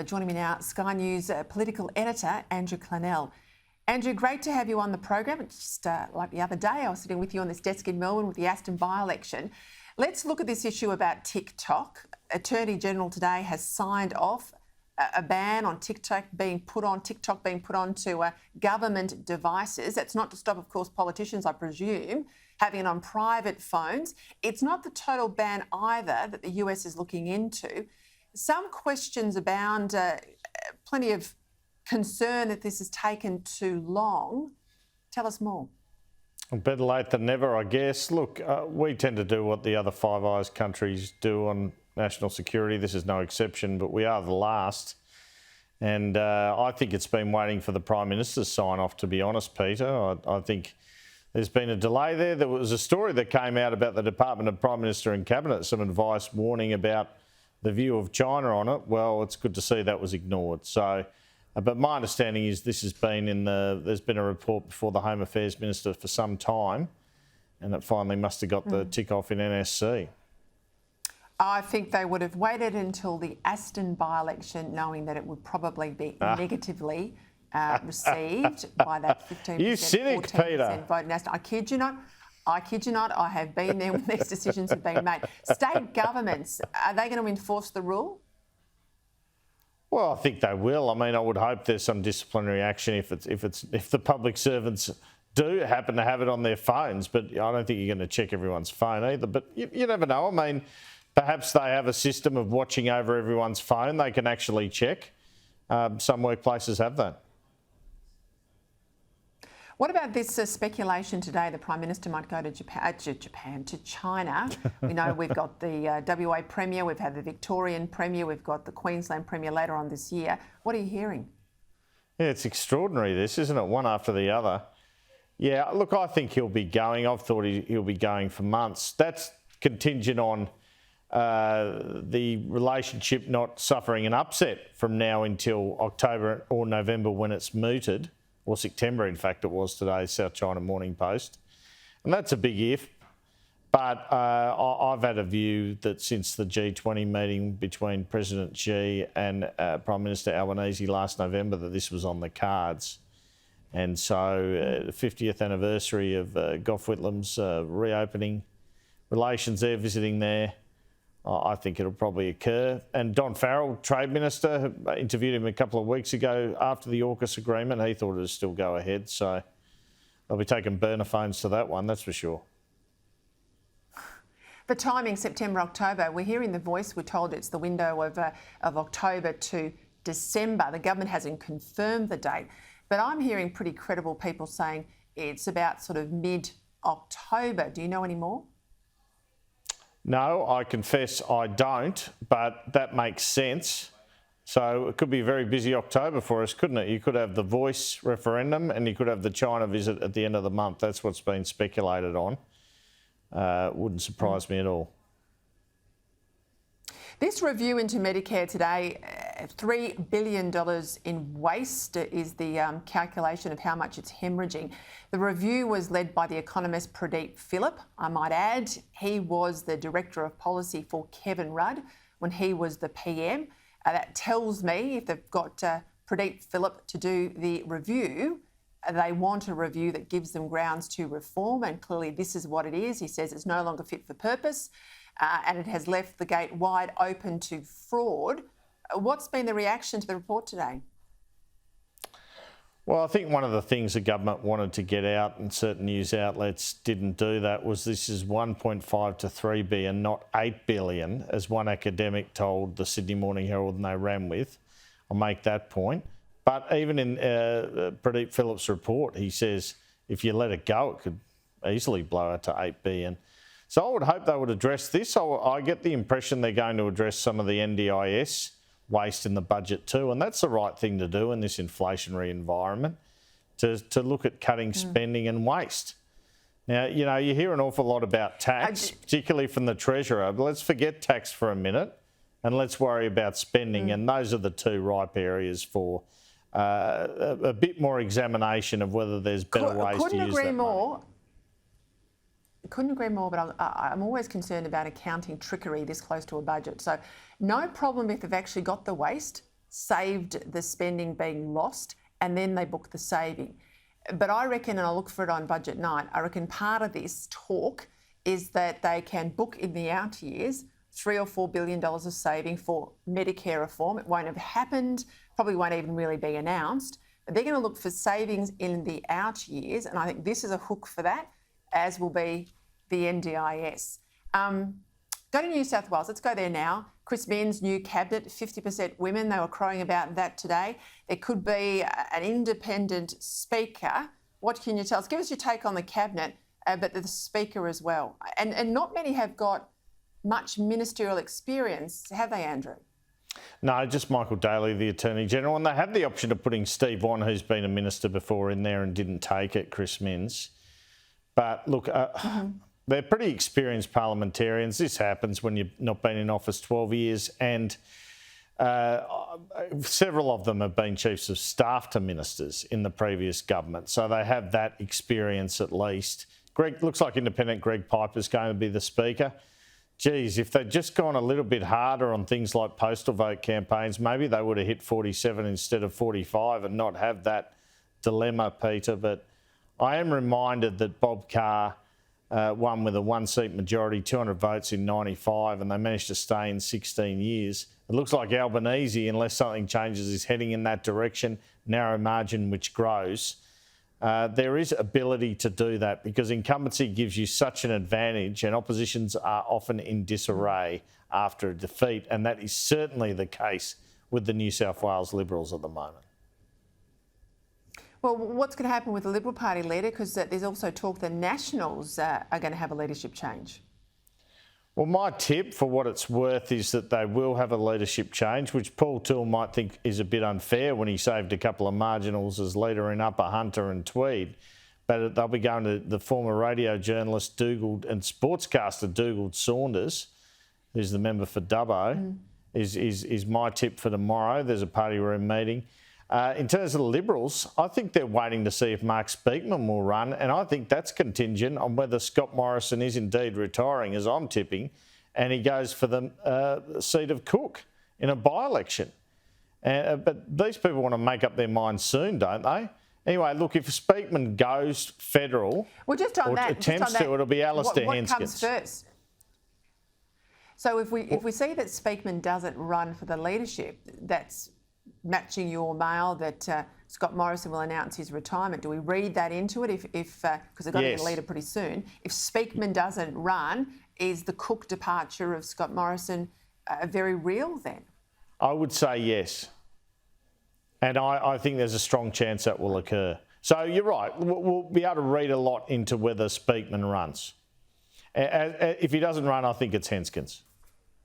But joining me now, Sky News political editor, Andrew Clennell. Andrew, great to have you on the program. It's just like the other day, I was sitting with you on this desk in Melbourne with the Aston by-election. Let's look at this issue about TikTok. Attorney General today has signed off a ban on TikTok being put onto government devices. That's not to stop, of course, politicians, I presume, having it on private phones. It's not the total ban either that the US is looking into. Some questions abound, plenty of concern that this has taken too long. Tell us more. Better late than never, I guess. Look, we tend to do what the other Five Eyes countries do on national security. This is no exception, but we are the last. And I think it's been waiting for the Prime Minister's sign-off, to be honest, Peter. I think there's been a delay there. There was a story that came out about the Department of Prime Minister and Cabinet, some advice warning about the view of China on it. Well, it's good to see that was ignored. So, but my understanding is this has been there's been a report before the Home Affairs Minister for some time, and it finally must have got the tick off in NSC. I think they would have waited until the Aston by-election, knowing that it would probably be negatively received by that 15%, You cynic, 14% Peter. vote in Aston. I kid you not. I have been there when these decisions have been made. State governments, are they going to enforce the rule? Well, I think they will. I mean, I would hope there's some disciplinary action if the public servants do happen to have it on their phones. But I don't think you're going to check everyone's phone either. But you never know. I mean, perhaps they have a system of watching over everyone's phone. They can actually check. Some workplaces have that. What about this speculation today the Prime Minister might go to to China? We know we've got the WA Premier, we've had the Victorian Premier, we've got the Queensland Premier later on this year. What are you hearing? Yeah, it's extraordinary this, isn't it? One after the other. Yeah, look, I think he'll be going. I've thought he'll be going for months. That's contingent on the relationship not suffering an upset from now until October or November when it's mooted. Or September, in fact, it was today, South China Morning Post. And that's a big if. But I've had a view that since the G20 meeting between President Xi and Prime Minister Albanese last November, that this was on the cards. And so the 50th anniversary of Gough Whitlam's reopening relations there, visiting there, I think it'll probably occur. And Don Farrell, Trade Minister, interviewed him a couple of weeks ago after the AUKUS agreement. He thought it would still go ahead. So they'll be taking burner phones to that one, that's for sure. For timing, September, October, we're hearing the voice. We're told it's the window of October to December. The government hasn't confirmed the date. But I'm hearing pretty credible people saying it's about sort of mid-October. Do you know any more? No, I confess I don't, but that makes sense. So it could be a very busy October for us, couldn't it? You could have the Voice referendum and you could have the China visit at the end of the month. That's what's been speculated on. Wouldn't surprise me at all. This review into Medicare today, $3 billion in waste is the calculation of how much it's hemorrhaging. The review was led by the economist Pradeep Philip. I might add, he was the Director of Policy for Kevin Rudd when he was the PM. That tells me if they've got Pradeep Philip to do the review, they want a review that gives them grounds to reform, and clearly this is what it is. He says it's no longer fit for purpose. And it has left the gate wide open to fraud. What's been the reaction to the report today? Well, I think one of the things the government wanted to get out and certain news outlets didn't do that was this is 1.5 to 3 billion, not 8 billion, as one academic told the Sydney Morning Herald and they ran with. I'll make that point. But even in Pradeep Phillips' report, he says if you let it go, it could easily blow out to 8 billion. So I would hope they would address this. I get the impression they're going to address some of the NDIS waste in the budget too, and that's the right thing to do in this inflationary environment, to look at cutting spending and waste. Now, you know, you hear an awful lot about tax, particularly from the Treasurer, but let's forget tax for a minute and let's worry about spending, and those are the two ripe areas for a bit more examination of whether there's better ways to use that money. Couldn't agree more. Couldn't agree more, but I'm always concerned about accounting trickery this close to a budget. So no problem if they've actually got the waste, saved the spending being lost, and then they book the saving. But I reckon, and I'll look for it on budget night, I reckon part of this talk is that they can book in the out years $3 or $4 billion of saving for Medicare reform. It won't have happened, probably won't even really be announced, but they're going to look for savings in the out years, and I think this is a hook for that, as will be the NDIS. Go to New South Wales. Let's go there now. Chris Minns' new cabinet, 50% women. They were crowing about that today. There could be an independent speaker. What can you tell us? Give us your take on the cabinet, but the speaker as well. And not many have got much ministerial experience, have they, Andrew? No, just Michael Daly, the Attorney General. And they had the option of putting Steve Won, who's been a minister before, in there and didn't take it, Chris Minns. But look, they're pretty experienced parliamentarians. This happens when you've not been in office 12 years, and several of them have been chiefs of staff to ministers in the previous government, so they have that experience at least. Looks like independent Greg Piper's going to be the Speaker. Geez, if they'd just gone a little bit harder on things like postal vote campaigns, maybe they would have hit 47 instead of 45 and not have that dilemma, Peter. But I am reminded that Bob Carr won with a one-seat majority, 200 votes in 95, and they managed to stay in 16 years. It looks like Albanese, unless something changes, is heading in that direction, narrow margin which grows. There is ability to do that because incumbency gives you such an advantage, and oppositions are often in disarray after a defeat, and that is certainly the case with the New South Wales Liberals at the moment. Well, what's going to happen with the Liberal Party leader? Because there's also talk the Nationals are going to have a leadership change. Well, my tip, for what it's worth, is that they will have a leadership change, which Paul Toole might think is a bit unfair when he saved a couple of marginals as leader in Upper Hunter and Tweed. But they'll be going to the former radio journalist Dougal and sportscaster Dougal Saunders, who's the member for Dubbo, is my tip for tomorrow. There's a party room meeting. In terms of the Liberals, I think they're waiting to see if Mark Speakman will run, and I think that's contingent on whether Scott Morrison is indeed retiring, as I'm tipping, and he goes for the seat of Cook in a by-election. But these people want to make up their minds soon, don't they? Anyway, look, if Speakman goes federal attempts to, it'll be Alistair Henskins. What comes first? So if we see that Speakman doesn't run for the leadership, that's matching your mail that Scott Morrison will announce his retirement. Do we read that into it? If because they've got to get a leader pretty soon. If Speakman doesn't run, is the Cook departure of Scott Morrison very real then? I would say yes. And I think there's a strong chance that will occur. So you're right. We'll be able to read a lot into whether Speakman runs. If he doesn't run, I think it's Henskins.